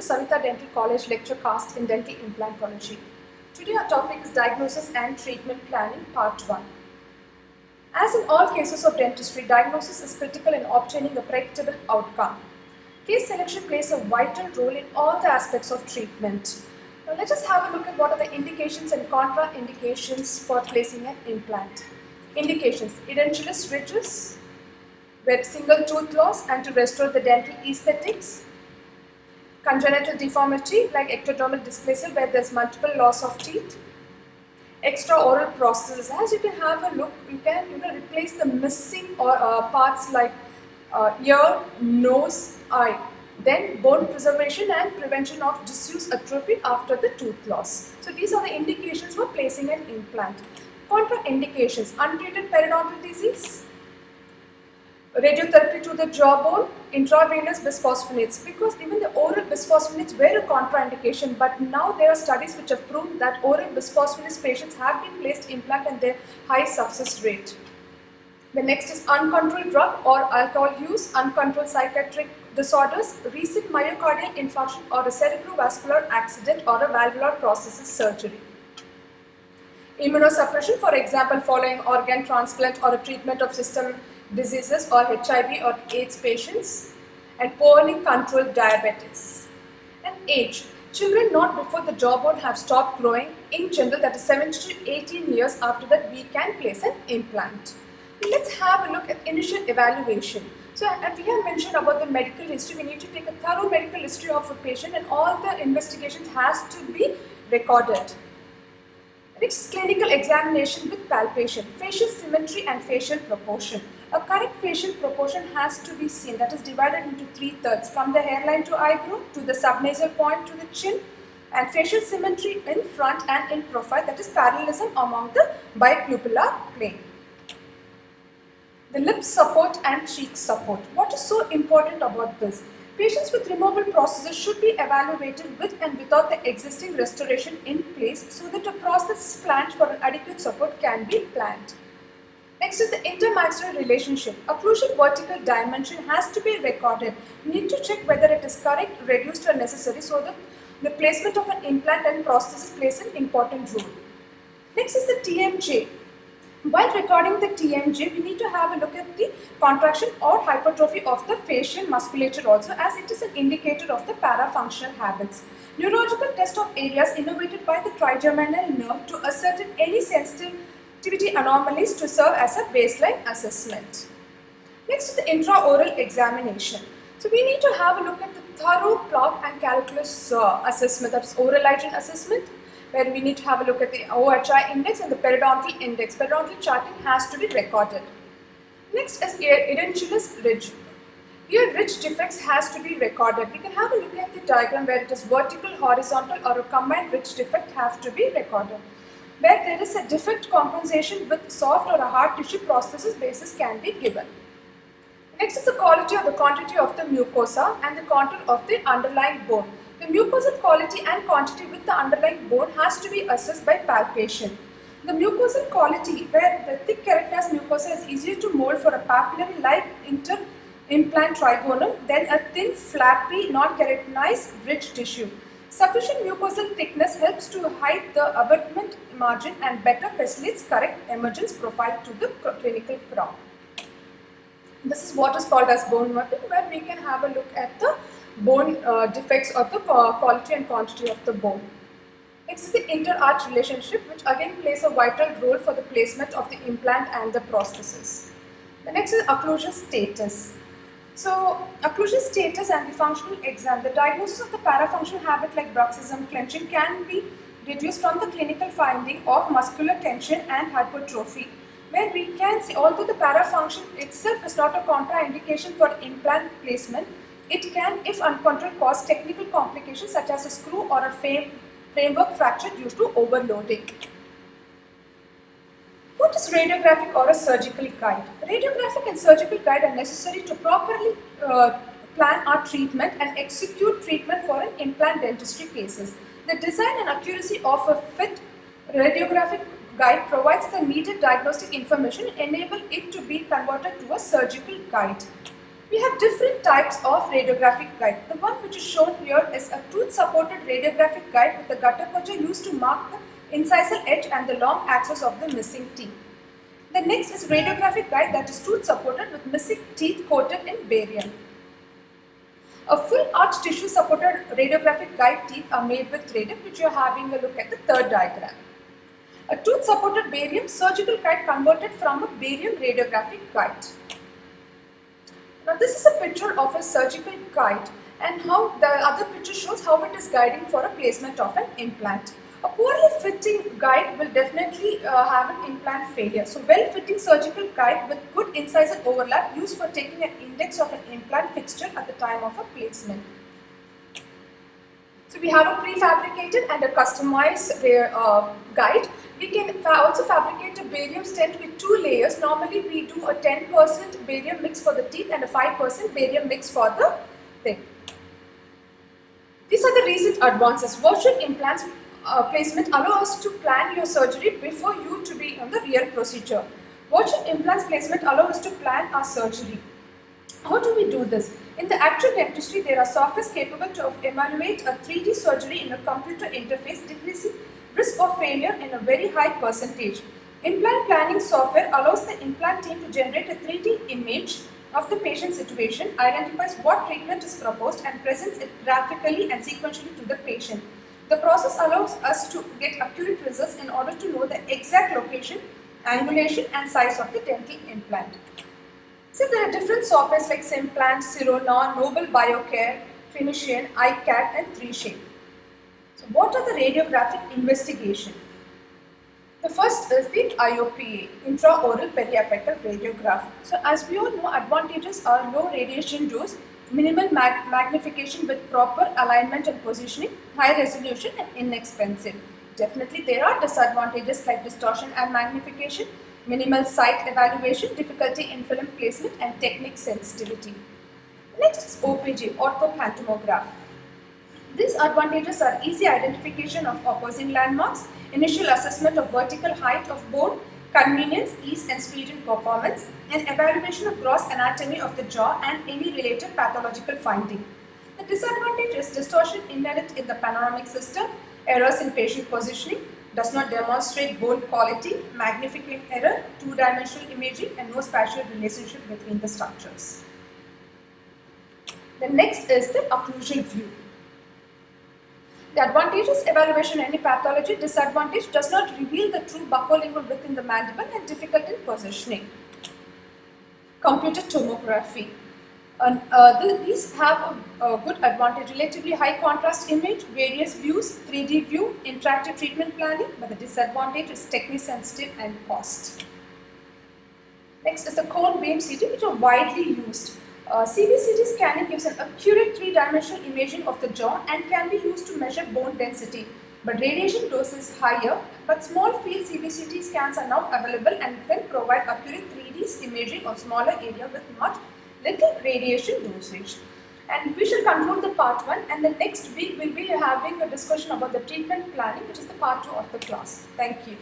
Savita Dental College lecture cast in dental implantology. Today our topic is diagnosis and treatment planning part 1. As in all cases of dentistry, diagnosis is critical in obtaining a predictable outcome. Case selection plays a vital role in all the aspects of treatment. Now let us have a look at what are the indications and contraindications for placing an implant. Indications: edentulous ridges with single tooth loss and to restore the dental aesthetics. Congenital deformity like ectodermal dysplasia where there is multiple loss of teeth. Extraoral prosthesis. As you can have a look, you can replace the missing parts like ear, nose, eye. Then bone preservation and prevention of disuse atrophy after the tooth loss. So these are the indications for placing an implant. Contraindications: untreated periodontal disease, radiotherapy to the jawbone, intravenous bisphosphonates, because even the oral bisphosphonates were a contraindication, but now there are studies which have proven that oral bisphosphonates patients have been placed implant and their high success rate. The next is uncontrolled drug or alcohol use, uncontrolled psychiatric disorders, recent myocardial infarction or a cerebrovascular accident or a valvular prosthesis surgery. Immunosuppression, for example, following organ transplant or a treatment of system diseases or HIV or AIDS patients, and poorly controlled diabetes. And age. Children not before the jawbone have stopped growing, in general that is 17 to 18 years after that we can place an implant. Let's have a look at initial evaluation. So as we have mentioned about the medical history, we need to take a thorough medical history of a patient and all the investigations has to be recorded. Next, clinical examination with palpation, facial symmetry and facial proportion. A correct facial proportion has to be seen, that is divided into 3/3 from the hairline to eyebrow, to the subnasal point to the chin, and facial symmetry in front and in profile, that is parallelism among the bipupillar plane. The lip support and cheek support. What is so important about this? Patients with removable prosthesis should be evaluated with and without the existing restoration in place so that a prosthesis flange for an adequate support can be planned. Next is the intermaxillary relationship. Occlusal vertical dimension has to be recorded. You need to check whether it is correct, reduced or necessary so that the placement of an implant and prosthesis plays an important role. Next is the TMJ. While recording the TMJ, we need to have a look at the contraction or hypertrophy of the facial musculature also, as it is an indicator of the parafunctional habits. Neurological test of areas innovated by the trigeminal nerve to ascertain any sensitivity anomalies to serve as a baseline assessment. Next is the intraoral examination. So we need to have a look at the thorough plaque and calculus assessment, that is oral hygiene assessment, where we need to have a look at the OHI index and the periodontal index. Periodontal charting has to be recorded. Next is edentulous ridge. Here ridge defects has to be recorded. We can have a look at the diagram where it is vertical, horizontal or a combined ridge defect have to be recorded. Where there is a defect compensation with soft or a hard tissue prosthesis basis can be given. Next is the quality or the quantity of the mucosa and the contour of the underlying bone. The mucosal quality and quantity with the underlying bone has to be assessed by palpation. The mucosal quality, where the thick keratinized mucosa is easier to mold for a papillary-like inter-implant trigonum than a thin, flappy, non-keratinized ridge tissue. Sufficient mucosal thickness helps to hide the abutment margin and better facilitates correct emergence profile to the clinical crown. This is what is called as bone mapping, where we can have a look at the bone defects or the quality and quantity of the bone. Next is the inter-arch relationship, which again plays a vital role for the placement of the implant and the prosthesis. The next is occlusion status. So occlusion status and the functional exam. The diagnosis of the parafunctional habit like bruxism, clenching can be deduced from the clinical finding of muscular tension and hypertrophy, where we can see although the parafunction itself is not a contraindication for implant placement, it can, if uncontrolled, cause technical complications such as a screw or a framework fracture due to overloading. What is radiographic or a surgical guide? Radiographic and surgical guide are necessary to properly plan our treatment and execute treatment for an implant dentistry cases. The design and accuracy of a fit radiographic guide provides the needed diagnostic information and enable it to be converted to a surgical guide. We have different types of radiographic guide. The one which is shown here is a tooth-supported radiographic guide with the gutter puncture used to mark the incisal edge and the long axis of the missing teeth. The next is radiographic guide that is tooth-supported with missing teeth coated in barium. A full arch tissue supported radiographic guide teeth are made with radium, which you are having a look at the third diagram. A tooth supported barium surgical guide converted from a barium radiographic guide. Now this is a picture of a surgical guide and how the other picture shows how it is guiding for a placement of an implant. A poorly fitting guide will definitely have an implant failure. So well-fitting surgical guide with good incisal overlap used for taking an index of an implant fixture at the time of a placement. So we have a prefabricated and a customized guide. We can also fabricate a barium stent with 2 layers. Normally we do a 10% barium mix for the teeth and a 5% barium mix for the thing. These are the recent advances. Virtual implants placement allow us to plan your surgery before you to be on the real procedure. Virtual implants placement allow us to plan our surgery. How do we do this? In the actual dentistry, there are softwares capable to evaluate a 3D surgery in a computer interface, decreasing risk of failure in a very high percentage. Implant planning software allows the implant team to generate a 3D image of the patient situation, identifies what treatment is proposed and presents it graphically and sequentially to the patient. The process allows us to get accurate results in order to know the exact location, angulation and size of the dental implant. So there are different softwares like Simplant, Sirona, Noble Biocare, Clinician, iCAD and 3Shape. So what are the radiographic investigation? The first is the IOPA, intraoral periapical radiograph. So as we all know, advantages are low radiation dose, minimal magnification with proper alignment and positioning, high resolution and inexpensive. Definitely there are disadvantages like distortion and magnification, minimal site evaluation, difficulty in film placement and technique sensitivity. Next is OPG, orthophantomograph. These advantages are easy identification of opposing landmarks, initial assessment of vertical height of bone, convenience, ease and speed in performance, and evaluation of gross anatomy of the jaw and any related pathological finding. The disadvantage is distortion inherent in the panoramic system, errors in patient positioning, does not demonstrate bone quality, magnificent error, two-dimensional imaging and no spatial relationship between the structures. The next is the occlusal view. The advantage is evaluation of any pathology, disadvantage does not reveal the true buccolingual width in the mandible and difficult in positioning. Computer tomography. These have a good advantage, relatively high contrast image, various views, 3D view, interactive treatment planning, but the disadvantage is technique sensitive and cost. Next is the cone beam CT, which are widely used. CBCT scanning gives an accurate 3-dimensional imaging of the jaw and can be used to measure bone density. But radiation dose is higher, but small field CBCT scans are now available and can provide accurate 3D imaging of smaller area with much little radiation dosage. And we shall conclude the part 1, and the next week we will be having a discussion about the treatment planning, which is the part 2 of the class. Thank you.